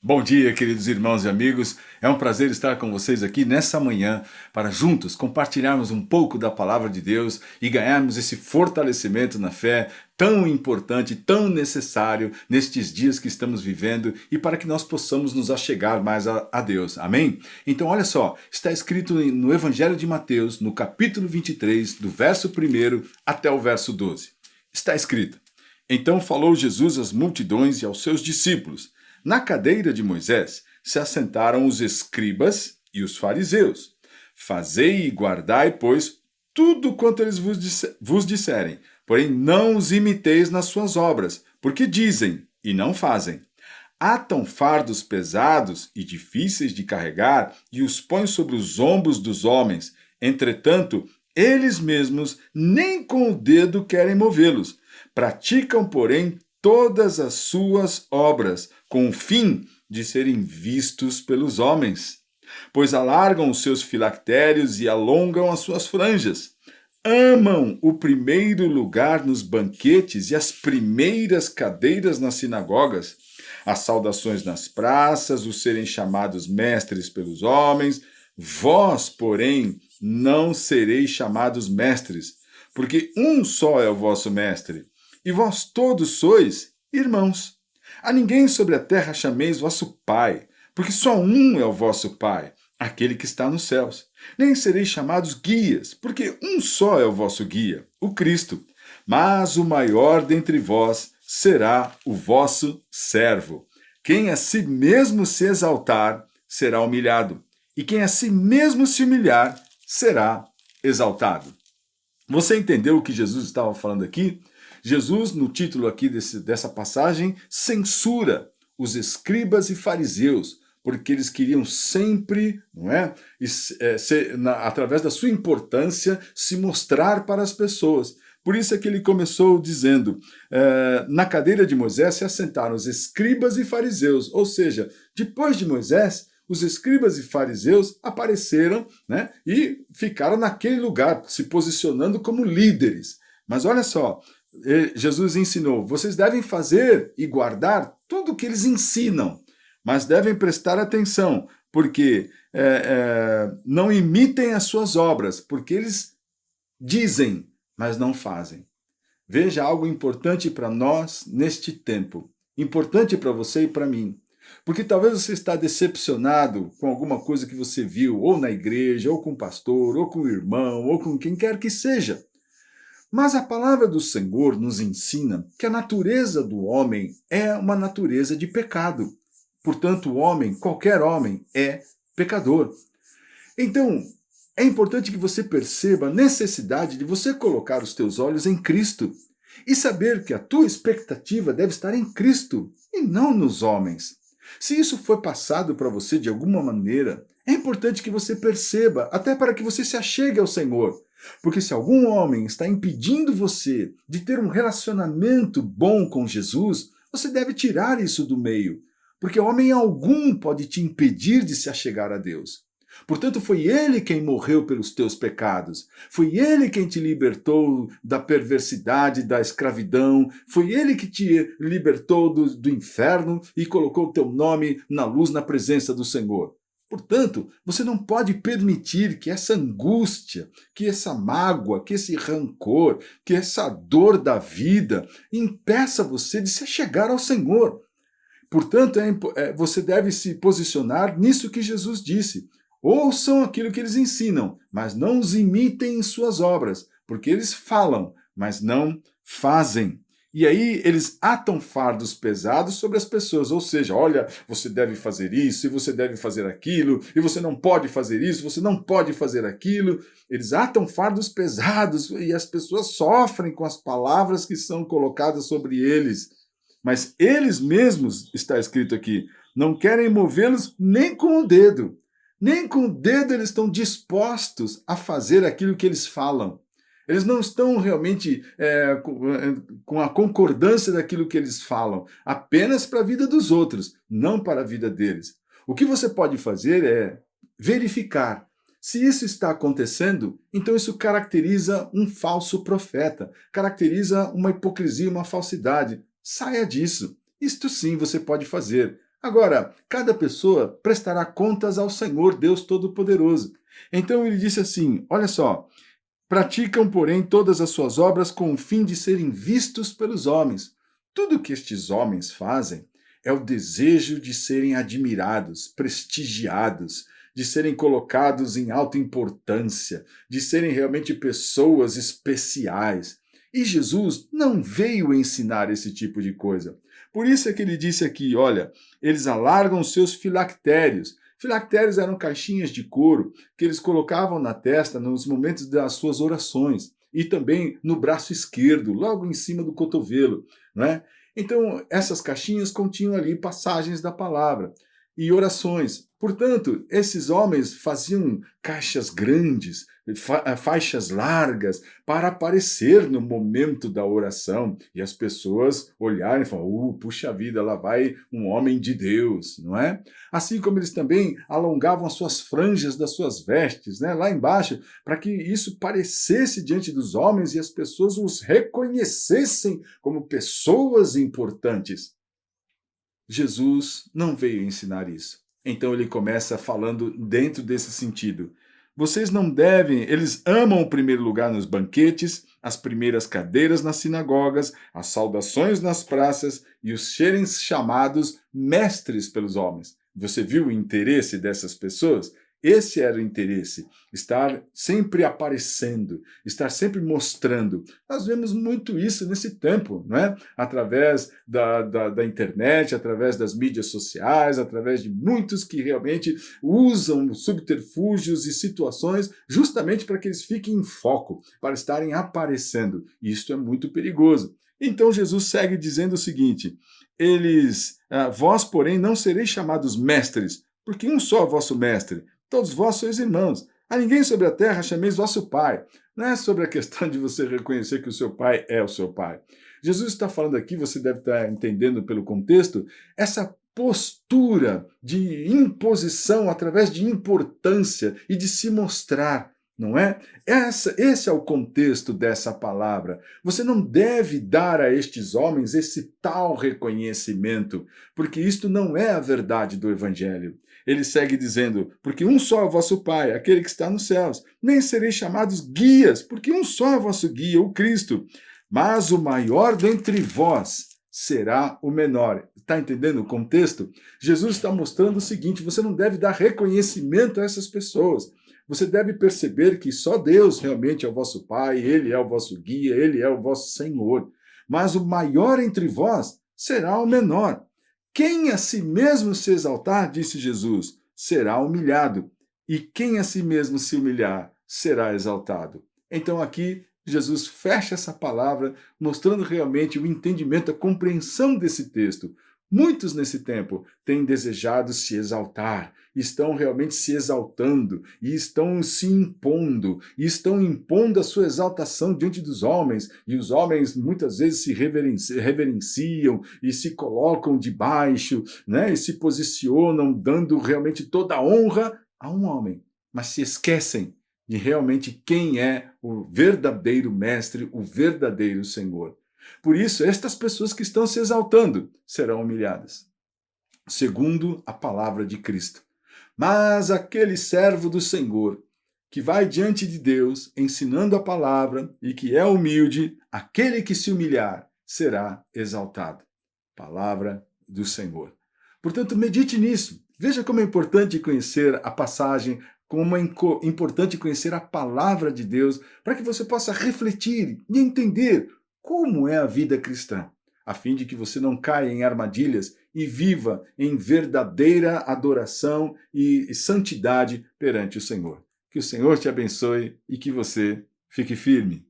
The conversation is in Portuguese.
Bom dia, queridos irmãos e amigos. É um prazer estar com vocês aqui nessa manhã para juntos compartilharmos um pouco da palavra de Deus e ganharmos esse fortalecimento na fé tão importante, tão necessário nestes dias que estamos vivendo e para que nós possamos nos achegar mais a Deus. Amém? Então, olha só, está escrito no Evangelho de Mateus, no capítulo 23, do verso 1 até o verso 12. Está escrito: Então falou Jesus às multidões e aos seus discípulos. Na cadeira de Moisés se assentaram os escribas e os fariseus. Fazei e guardai, pois, tudo quanto eles vos disserem, porém não os imiteis nas suas obras, porque dizem e não fazem. Atam fardos pesados e difíceis de carregar e os põem sobre os ombros dos homens. Entretanto, eles mesmos nem com o dedo querem movê-los. Praticam, porém, todas as suas obras, com o fim de serem vistos pelos homens. Pois alargam os seus filactérios e alongam as suas franjas. Amam o primeiro lugar nos banquetes e as primeiras cadeiras nas sinagogas, as saudações nas praças, os serem chamados mestres pelos homens. Vós, porém, não sereis chamados mestres, porque um só é o vosso mestre, e vós todos sois irmãos. A ninguém sobre a terra chameis vosso Pai, porque só um é o vosso Pai, aquele que está nos céus. Nem sereis chamados guias, porque um só é o vosso guia, o Cristo. Mas o maior dentre vós será o vosso servo. Quem a si mesmo se exaltar, será humilhado, e quem a si mesmo se humilhar, será exaltado. Você entendeu o que Jesus estava falando aqui? Jesus, no título aqui dessa passagem, censura os escribas e fariseus, porque eles queriam sempre, não é, através da sua importância, se mostrar para as pessoas. Por isso é que ele começou dizendo, na cadeira de Moisés se assentaram os escribas e fariseus, ou seja, depois de Moisés, os escribas e fariseus apareceram, né, e ficaram naquele lugar, se posicionando como líderes. Mas olha só, Jesus ensinou, vocês devem fazer e guardar tudo o que eles ensinam, mas devem prestar atenção, porque não imitem as suas obras, porque eles dizem, mas não fazem. Veja algo importante para nós neste tempo, importante para você e para mim. Porque talvez você está decepcionado com alguma coisa que você viu, ou na igreja, ou com o pastor, ou com o irmão, ou com quem quer que seja. Mas a palavra do Senhor nos ensina que a natureza do homem é uma natureza de pecado. Portanto, o homem, qualquer homem, é pecador. Então, é importante que você perceba a necessidade de você colocar os teus olhos em Cristo e saber que a tua expectativa deve estar em Cristo e não nos homens. Se isso foi passado para você de alguma maneira, é importante que você perceba, até para que você se achegue ao Senhor. Porque se algum homem está impedindo você de ter um relacionamento bom com Jesus, você deve tirar isso do meio. Porque homem algum pode te impedir de se achegar a Deus. Portanto, foi Ele quem morreu pelos teus pecados. Foi Ele quem te libertou da perversidade, da escravidão. Foi Ele que te libertou do inferno e colocou o teu nome na luz, na presença do Senhor. Portanto, você não pode permitir que essa angústia, que essa mágoa, que esse rancor, que essa dor da vida impeça você de se chegar ao Senhor. Portanto, você deve se posicionar nisso que Jesus disse. Ouçam aquilo que eles ensinam, mas não os imitem em suas obras, porque eles falam, mas não fazem. E aí eles atam fardos pesados sobre as pessoas, ou seja, olha, você deve fazer isso, e você deve fazer aquilo, e você não pode fazer isso, você não pode fazer aquilo. Eles atam fardos pesados e as pessoas sofrem com as palavras que são colocadas sobre eles. Mas eles mesmos, está escrito aqui, não querem movê-los nem com o dedo. Nem com o dedo eles estão dispostos a fazer aquilo que eles falam. Eles não estão realmente com a concordância daquilo que eles falam, apenas para a vida dos outros, não para a vida deles. O que você pode fazer é verificar. Se isso está acontecendo, então isso caracteriza um falso profeta, caracteriza uma hipocrisia, uma falsidade. Saia disso. Isto sim você pode fazer. Agora, cada pessoa prestará contas ao Senhor Deus Todo-Poderoso. Então ele disse assim: olha só, praticam, porém, todas as suas obras com o fim de serem vistos pelos homens. Tudo que estes homens fazem é o desejo de serem admirados, prestigiados, de serem colocados em alta importância, de serem realmente pessoas especiais. E Jesus não veio ensinar esse tipo de coisa. Por isso é que ele disse aqui, olha, eles alargam os seus filactérios. Filactérios eram caixinhas de couro que eles colocavam na testa nos momentos das suas orações e também no braço esquerdo, logo em cima do cotovelo, não é? Então, essas caixinhas continham ali passagens da palavra e orações. Portanto, esses homens faziam caixas grandes, faixas largas, para aparecer no momento da oração e as pessoas olharem e falar: puxa vida, lá vai um homem de Deus, não é? Assim como eles também alongavam as suas franjas das suas vestes, né, lá embaixo, para que isso parecesse diante dos homens e as pessoas os reconhecessem como pessoas importantes. Jesus não veio ensinar isso. Então ele começa falando dentro desse sentido. Vocês não devem, eles amam o primeiro lugar nos banquetes, as primeiras cadeiras nas sinagogas, as saudações nas praças e os serem chamados mestres pelos homens. Você viu o interesse dessas pessoas? Esse era o interesse, estar sempre aparecendo, estar sempre mostrando. Nós vemos muito isso nesse tempo, não é? Através da internet, através das mídias sociais, através de muitos que realmente usam subterfúgios e situações justamente para que eles fiquem em foco, para estarem aparecendo. Isto é muito perigoso. Então Jesus segue dizendo o seguinte: vós, porém, não sereis chamados mestres, porque um só é vosso mestre. Todos vós sois irmãos. A ninguém sobre a terra chameis vosso pai. Não é sobre a questão de você reconhecer que o seu pai é o seu pai. Jesus está falando aqui, você deve estar entendendo pelo contexto, essa postura de imposição através de importância e de se mostrar, não é? Esse é o contexto dessa palavra. Você não deve dar a estes homens esse tal reconhecimento, porque isto não é a verdade do Evangelho. Ele segue dizendo: porque um só é o vosso Pai, aquele que está nos céus. Nem sereis chamados guias, porque um só é o vosso guia, o Cristo. Mas o maior dentre vós será o menor. Está entendendo o contexto? Jesus está mostrando o seguinte: você não deve dar reconhecimento a essas pessoas. Você deve perceber que só Deus realmente é o vosso Pai, Ele é o vosso guia, Ele é o vosso Senhor. Mas o maior entre vós será o menor. Quem a si mesmo se exaltar, disse Jesus, será humilhado. E quem a si mesmo se humilhar, será exaltado. Então aqui Jesus fecha essa palavra, mostrando realmente o entendimento, a compreensão desse texto. Muitos nesse tempo têm desejado se exaltar, estão realmente se exaltando, e estão se impondo, e estão impondo a sua exaltação diante dos homens, e os homens muitas vezes se reverenciam e se colocam debaixo, né, e se posicionam, dando realmente toda a honra a um homem, mas se esquecem de realmente quem é o verdadeiro mestre, o verdadeiro Senhor. Por isso, estas pessoas que estão se exaltando serão humilhadas, segundo a palavra de Cristo. Mas aquele servo do Senhor, que vai diante de Deus, ensinando a palavra, e que é humilde, aquele que se humilhar, será exaltado. Palavra do Senhor. Portanto, medite nisso. Veja como é importante conhecer a passagem, como é importante conhecer a palavra de Deus, para que você possa refletir e entender como é a vida cristã, a fim de que você não caia em armadilhas e viva em verdadeira adoração e santidade perante o Senhor. Que o Senhor te abençoe e que você fique firme.